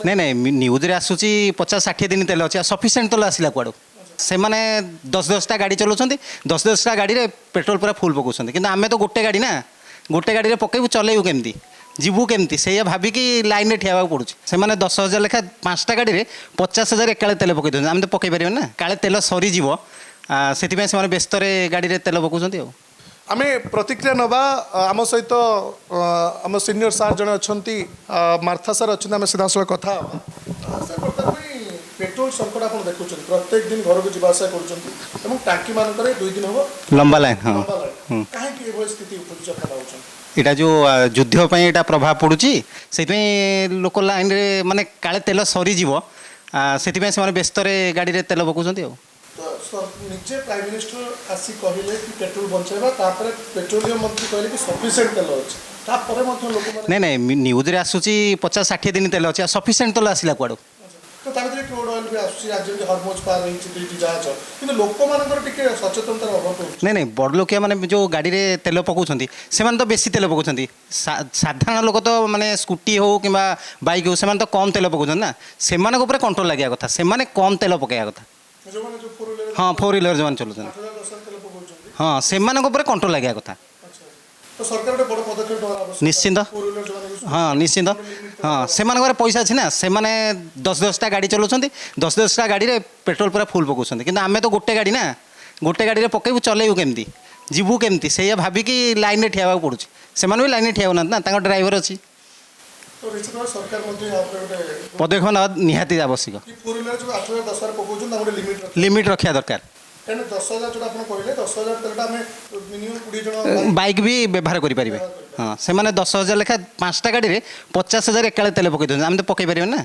ନାଇଁ ନାଇଁ ନ୍ୟୁଜ୍ରେ ଆସୁଛି 50-60 ଦିନ ତେଲ ଅଛି, ସଫିସିଏଣ୍ଟ ତେଲ ଆସିଲା କୁଆଡ଼ୁ? ସେମାନେ 10-10ଟା ଗାଡ଼ି ଚଲାଉଛନ୍ତି, 10-10ଟା ଗାଡ଼ିରେ ପେଟ୍ରୋଲ ପୁରା ଫୁଲ୍ ପକାଉଛନ୍ତି, କିନ୍ତୁ ଆମେ ତ ଗୋଟେ ଗାଡ଼ି ନା, ଗୋଟେ ଗାଡ଼ିରେ ପକେଇବୁ, ଚଲେଇବୁ କେମିତି, ଯିବୁ କେମିତି, ସେଇଆ ଭାବିକି ଲାଇନ୍ରେ ଠିଆ ହେବାକୁ ପଡ଼ୁଛି। ସେମାନେ 10,000 ଲେଖା 5ଟା ଗାଡ଼ିରେ 50,000 ଏକାଳେ ତେଲ ପକାଇ ଦେଉଛନ୍ତି, ଆମେ ତ ପକାଇ ପାରିବାନି ନା, କାଳେ ତେଲ ସରିଯିବ, ସେଥିପାଇଁ ସେମାନେ ବ୍ୟସ୍ତରେ ଗାଡ଼ିରେ ତେଲ ପକାଉଛନ୍ତି ଆଉ। आमे प्रतिक्रिया नवा आम सहित आम सीनियर सार जन अच्छा मार्था सार अच्छा आम सीधासल कथा सर बर्तमान पेट्रोल संकट आप देखुं प्रत्येक दिन घर को जावासा कर टांकी मानक 2 दिन हम लंबा लाइन, हाँ, कहीं स्थिति उपयुक्त এটা जो ଯୁଦ୍ଧ ପାଇଁ ଏଇଟା ପ୍ରଭାବ ପଡ଼ୁଛି, ସେଇଥିପାଇଁ ଲୋକ ଲାଇନ୍ରେ ମାନେ କାଳେ ତେଲ ସରିଯିବ, ସେଥିପାଇଁ ସେମାନେ ବ୍ୟସ୍ତରେ ଗାଡ଼ିରେ ତେଲ ପକାଉଛନ୍ତି ଆଉ। तो निजे प्राइम मिनिस्टर आसी कहले कि पेट्रोल बचाइबा तापर पेट्रोलियम मंत्री कहले कि सफिशिएंट तेल अछि तापर मध्य लोक माने ନାଇଁ ନାଇଁ ନ୍ୟୁଜ୍ରେ ଆସୁଛି 50-60 ଦିନ ତେଲ ଅଛି, ସଫିସିଏଣ୍ଟ ତେଲ ଆସିଲା କୁଆଡ଼ୁ? तो ता भीतर क्रूड ऑयल भी आसी आज जे हरमोज पार रही दुईटी जहाज किंतु लोक मानकर टिके सचेतनतार अभाव होउछि। ନାଇଁ ନାଇଁ ବଡ଼ ଲୋକିଆ ମାନେ ଯେଉଁ ଗାଡ଼ିରେ ତେଲ ପକାଉଛନ୍ତି ସେମାନେ ତ ବେଶୀ ତେଲ ପକାଉଛନ୍ତି, ସାଧାରଣ ଲୋକ ତ ମାନେ ସ୍କୁଟି ହେଉ କିମ୍ବା ବାଇକ୍ ହେଉ ସେମାନେ ତ କମ୍ ତେଲ ପକାଉଛନ୍ତି ନା, ସେମାନଙ୍କ ଉପରେ କଣ୍ଟ୍ରୋଲ ଲାଗିବା କଥା, ସେମାନେ କମ୍ ତେଲ ପକାଇବା କଥା। जो माने जो 4 व्हीलर ହଁ 4 ହ୍ୱିଲର ଯେଉଁମାନେ ଚଲାଉଛନ୍ତି, 8,000 तेल पकाउछन्ती ହଁ ସେମାନଙ୍କ ଉପରେ कंट्रोल लगे कथा। तो सरकार बड़ पदक्षेप नवा आवश्यक निश्चिंत, 4 व्हीलर जो माने हाँ निश्चिंत, हाँ से पैसा अच्छी ना, से 10-10टा गाड़ी चलाउछन्ती, 10-10टा गाड़ी रे पेट्रोल पूरा फुल पकाउछन्ती, किंतु आमे तो गोटे गाड़ी ना, गोटे गाड़ी रे पकेबु, चलेबु केमती, जीवु केमती, सेया भाबिकी लाइन रे ठिया हेबाक पड़ुछि। सेमाने भी लाइन रे ठिया होनांत ना, तांको ड्राइवर अछि, तो निश्चित भाव सरकार मध्ये यहाँ पर गोटे पदक्षेप नेवा निहाती आवश्यक। कि 4 व्हीलर जो 8,000 10,000 पकाउछन् ता गोटे लिमिट लिमिट रखिया दरकार। कहने 10,000 जो आपण कहले 10,000 तेलटा हमें मिनिमम 20 जण बाइक भी व्यवहार करें, हाँ से 10,000 लेखा 5टा गाड़ी रे 50,000 एकाळे तेल पकई दे, आम तो पकई पारे ना।